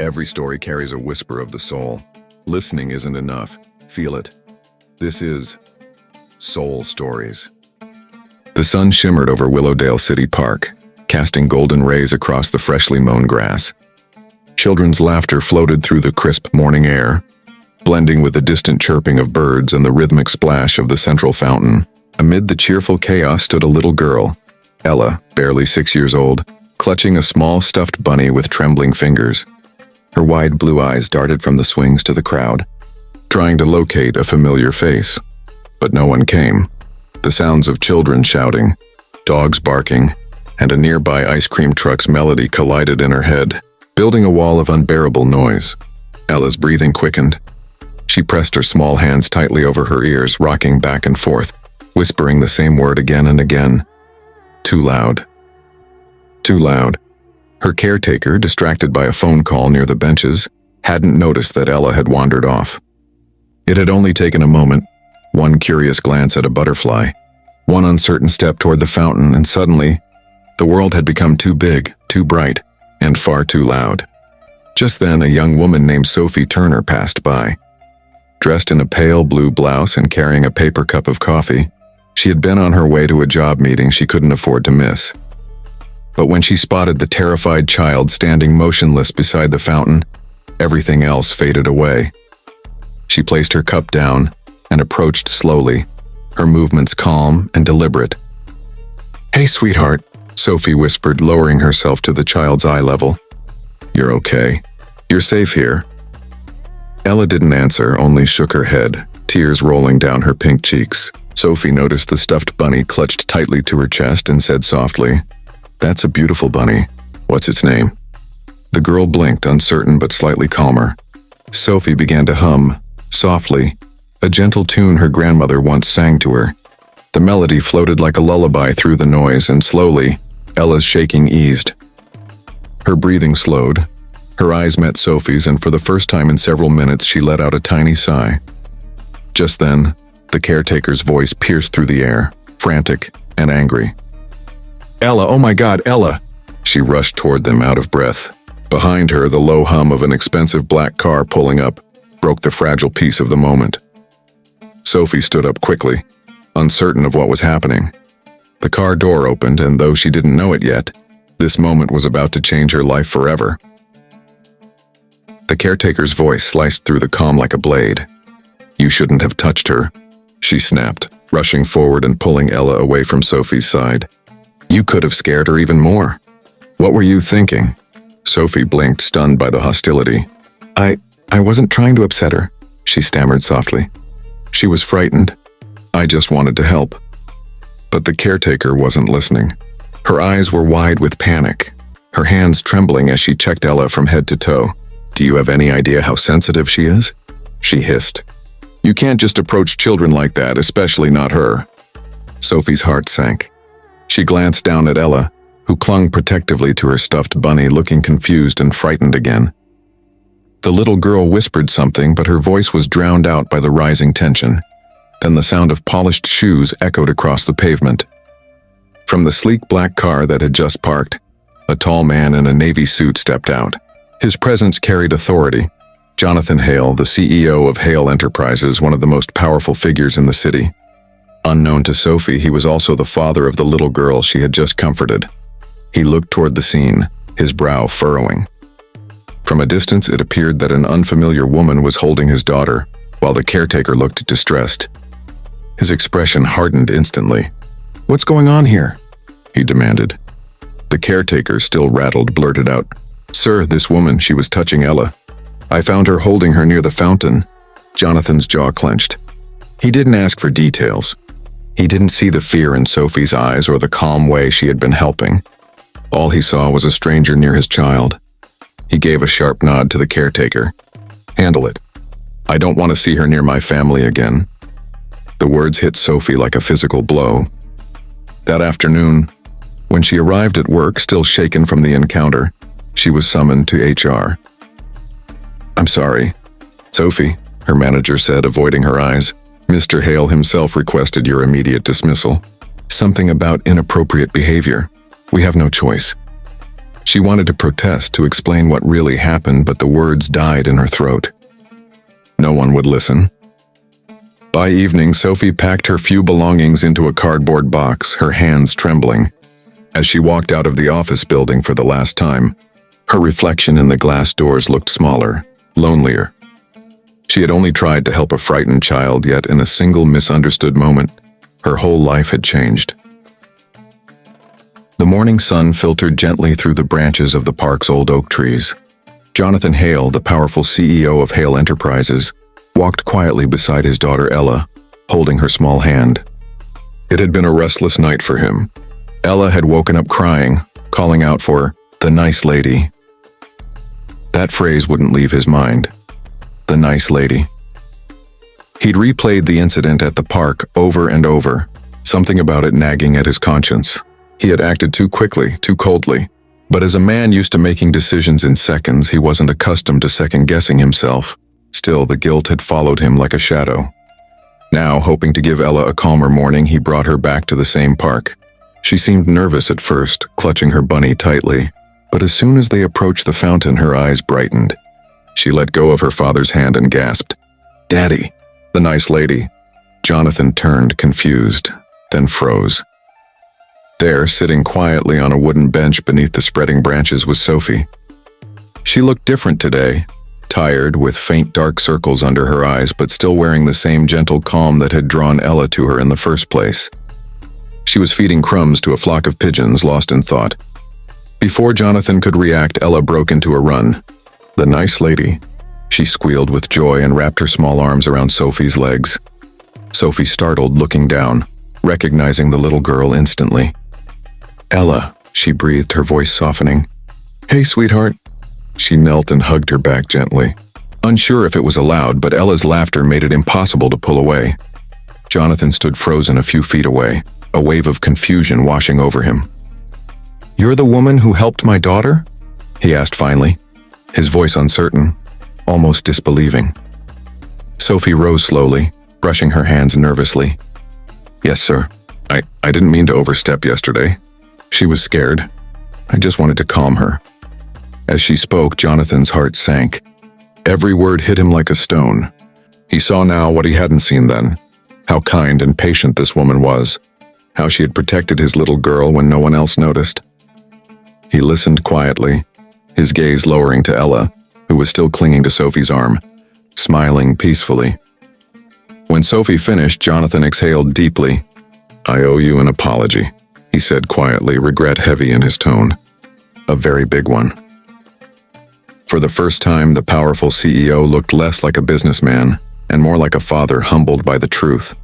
Every story carries a whisper of the soul. Listening isn't enough. Feel it. This is Soul Stories. The sun shimmered over Willowdale City Park, casting golden rays across the freshly mown grass. Children's laughter floated through the crisp morning air, blending with the distant chirping of birds and the rhythmic splash of the central fountain. Amid the cheerful chaos stood a little girl, Ella, barely 6 years old, clutching a small stuffed bunny with trembling fingers. Her wide blue eyes darted from the swings to the crowd, trying to locate a familiar face. But no one came. The sounds of children shouting, dogs barking, and a nearby ice cream truck's melody collided in her head, building a wall of unbearable noise. Ella's breathing quickened. She pressed her small hands tightly over her ears, rocking back and forth, whispering the same word again and again. Too loud. Too loud. Her caretaker, distracted by a phone call near the benches, hadn't noticed that Ella had wandered off. It had only taken a moment, one curious glance at a butterfly, one uncertain step toward the fountain, and suddenly, the world had become too big, too bright, and far too loud. Just then, a young woman named Sophie Turner passed by. Dressed in a pale blue blouse and carrying a paper cup of coffee, she had been on her way to a job meeting she couldn't afford to miss. But when she spotted the terrified child standing motionless beside the fountain, everything else faded away. She placed her cup down and approached slowly, her movements calm and deliberate. "Hey, sweetheart," Sophie whispered, lowering herself to the child's eye level. "You're okay. You're safe here." Ella didn't answer, only shook her head, tears rolling down her pink cheeks. Sophie noticed the stuffed bunny clutched tightly to her chest and said softly, "That's a beautiful bunny. What's its name?" The girl blinked, uncertain but slightly calmer. Sophie began to hum, softly, a gentle tune her grandmother once sang to her. The melody floated like a lullaby through the noise, and slowly, Ella's shaking eased. Her breathing slowed. Her eyes met Sophie's, and for the first time in several minutes, she let out a tiny sigh. Just then, the caretaker's voice pierced through the air, frantic and angry. "Ella, oh my God, Ella!" She rushed toward them, out of breath. Behind her, the low hum of an expensive black car pulling up broke the fragile peace of the moment. Sophie stood up quickly, uncertain of what was happening. The car door opened, and though she didn't know it yet, this moment was about to change her life forever. The caretaker's voice sliced through the calm like a blade. "You shouldn't have touched her," she snapped, rushing forward and pulling Ella away from Sophie's side. "You could have scared her even more. What were you thinking?" Sophie blinked, stunned by the hostility. I wasn't trying to upset her," she stammered softly. She was frightened. "I just wanted to help." But the caretaker wasn't listening. Her eyes were wide with panic, her hands trembling as she checked Ella from head to toe. "Do you have any idea how sensitive she is?" she hissed. "You can't just approach children like that, especially not her." Sophie's heart sank. She glanced down at Ella, who clung protectively to her stuffed bunny, looking confused and frightened again. The little girl whispered something, but her voice was drowned out by the rising tension. Then the sound of polished shoes echoed across the pavement. From the sleek black car that had just parked, a tall man in a navy suit stepped out. His presence carried authority. Jonathan Hale, the CEO of Hale Enterprises, one of the most powerful figures in the city. Unknown to Sophie, he was also the father of the little girl she had just comforted. He looked toward the scene, his brow furrowing. From a distance, it appeared that an unfamiliar woman was holding his daughter, while the caretaker looked distressed. His expression hardened instantly. "What's going on here?" he demanded. The caretaker, still rattled, blurted out, "Sir, this woman, she was touching Ella. I found her holding her near the fountain." Jonathan's jaw clenched. He didn't ask for details. He didn't see the fear in Sophie's eyes or the calm way she had been helping. All he saw was a stranger near his child. He gave a sharp nod to the caretaker. "Handle it. I don't want to see her near my family again." The words hit Sophie like a physical blow. That afternoon, when she arrived at work, still shaken from the encounter, she was summoned to HR. "I'm sorry, Sophie," her manager said, avoiding her eyes. "Mr. Hale himself requested your immediate dismissal. Something about inappropriate behavior. We have no choice." She wanted to protest, to explain what really happened, but the words died in her throat. No one would listen. By evening, Sophie packed her few belongings into a cardboard box, her hands trembling. As she walked out of the office building for the last time, her reflection in the glass doors looked smaller, lonelier. She had only tried to help a frightened child, yet in a single misunderstood moment, her whole life had changed. The morning sun filtered gently through the branches of the park's old oak trees. Jonathan Hale, the powerful CEO of Hale Enterprises, walked quietly beside his daughter Ella, holding her small hand. It had been a restless night for him. Ella had woken up crying, calling out for the nice lady. That phrase wouldn't leave his mind. The nice lady. He'd replayed the incident at the park over and over, something about it nagging at his conscience. He had acted too quickly, too coldly. But as a man used to making decisions in seconds, he wasn't accustomed to second-guessing himself. Still, the guilt had followed him like a shadow. Now, hoping to give Ella a calmer morning, he brought her back to the same park. She seemed nervous at first, clutching her bunny tightly, but as soon as they approached the fountain, her eyes brightened. She let go of her father's hand and gasped, "Daddy, the nice lady." Jonathan turned, confused, then froze. There, sitting quietly on a wooden bench beneath the spreading branches, was Sophie. She looked different today, tired, with faint dark circles under her eyes, but still wearing the same gentle calm that had drawn Ella to her in the first place. She was feeding crumbs to a flock of pigeons, lost in thought. Before Jonathan could react, Ella broke into a run. "The nice lady," she squealed with joy and wrapped her small arms around Sophie's legs. Sophie startled, looking down, recognizing the little girl instantly. "Ella," she breathed, her voice softening. "Hey, sweetheart." She knelt and hugged her back gently. Unsure if it was allowed, but Ella's laughter made it impossible to pull away. Jonathan stood frozen a few feet away, a wave of confusion washing over him. "You're the woman who helped my daughter?" he asked finally, his voice uncertain, almost disbelieving. Sophie rose slowly, brushing her hands nervously. "Yes, sir. I didn't mean to overstep yesterday. She was scared. I just wanted to calm her." As she spoke, Jonathan's heart sank. Every word hit him like a stone. He saw now what he hadn't seen then, how kind and patient this woman was, how she had protected his little girl when no one else noticed. He listened quietly, his gaze lowering to Ella, who was still clinging to Sophie's arm, smiling peacefully. When Sophie finished, Jonathan exhaled deeply. "I owe you an apology," he said quietly, regret heavy in his tone. A very big one. For the first time, the powerful CEO looked less like a businessman and more like a father humbled by the truth.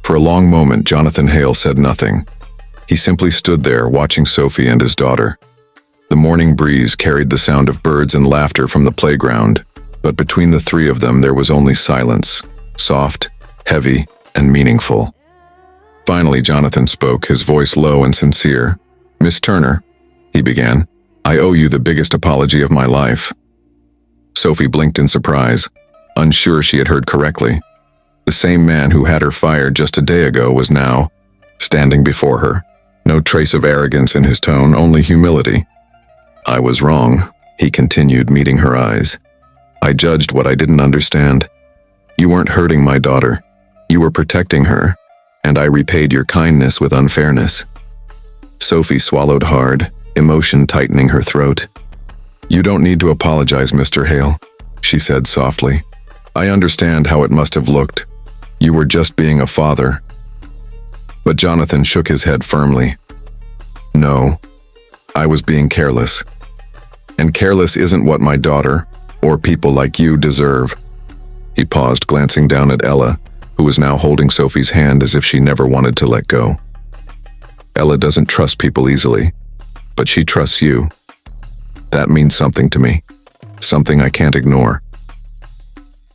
For a long moment, Jonathan Hale said nothing. He simply stood there, watching Sophie and his daughter. The morning breeze carried the sound of birds and laughter from the playground, but between the three of them there was only silence, soft, heavy, and meaningful. Finally, Jonathan spoke, his voice low and sincere. "Miss Turner," he began, "I owe you the biggest apology of my life." Sophie blinked in surprise, unsure she had heard correctly. The same man who had her fired just a day ago was now standing before her. No trace of arrogance in his tone, only humility. "I was wrong," he continued, meeting her eyes. "I judged what I didn't understand. You weren't hurting my daughter. You were protecting her, and I repaid your kindness with unfairness." Sophie swallowed hard, emotion tightening her throat. "You don't need to apologize, Mr. Hale," she said softly. "I understand how it must have looked. You were just being a father." But Jonathan shook his head firmly. "No, I was being careless. And careless isn't what my daughter, or people like you, deserve." He paused, glancing down at Ella, who was now holding Sophie's hand as if she never wanted to let go. "Ella doesn't trust people easily, but she trusts you. That means something to me, something I can't ignore."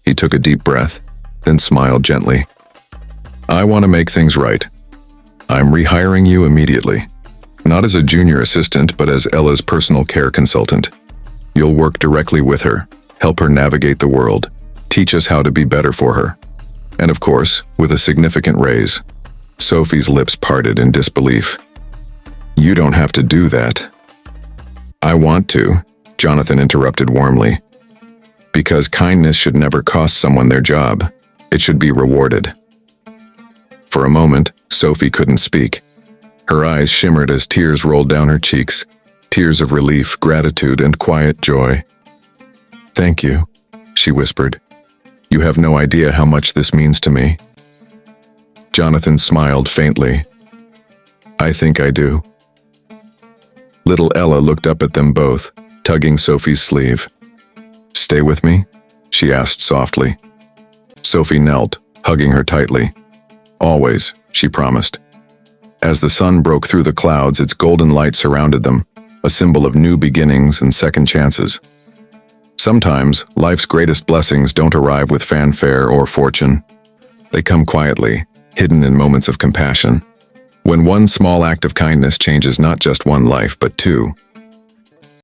He took a deep breath, then smiled gently. "I want to make things right. I'm rehiring you immediately. Not as a junior assistant, but as Ella's personal care consultant. You'll work directly with her, help her navigate the world, teach us how to be better for her. And of course, with a significant raise." Sophie's lips parted in disbelief. "You don't have to do that." I want to, Jonathan interrupted warmly. Because kindness should never cost someone their job. It should be rewarded. For a moment, Sophie couldn't speak. Her eyes shimmered as tears rolled down her cheeks, tears of relief, gratitude, and quiet joy. Thank you, she whispered. You have no idea how much this means to me. Jonathan smiled faintly. I think I do. Little Ella looked up at them both, tugging Sophie's sleeve. Stay with me? She asked softly. Sophie knelt, hugging her tightly. Always, she promised. As the sun broke through the clouds, its golden light surrounded them, a symbol of new beginnings and second chances. Sometimes, life's greatest blessings don't arrive with fanfare or fortune. They come quietly, hidden in moments of compassion. When one small act of kindness changes not just one life, but two,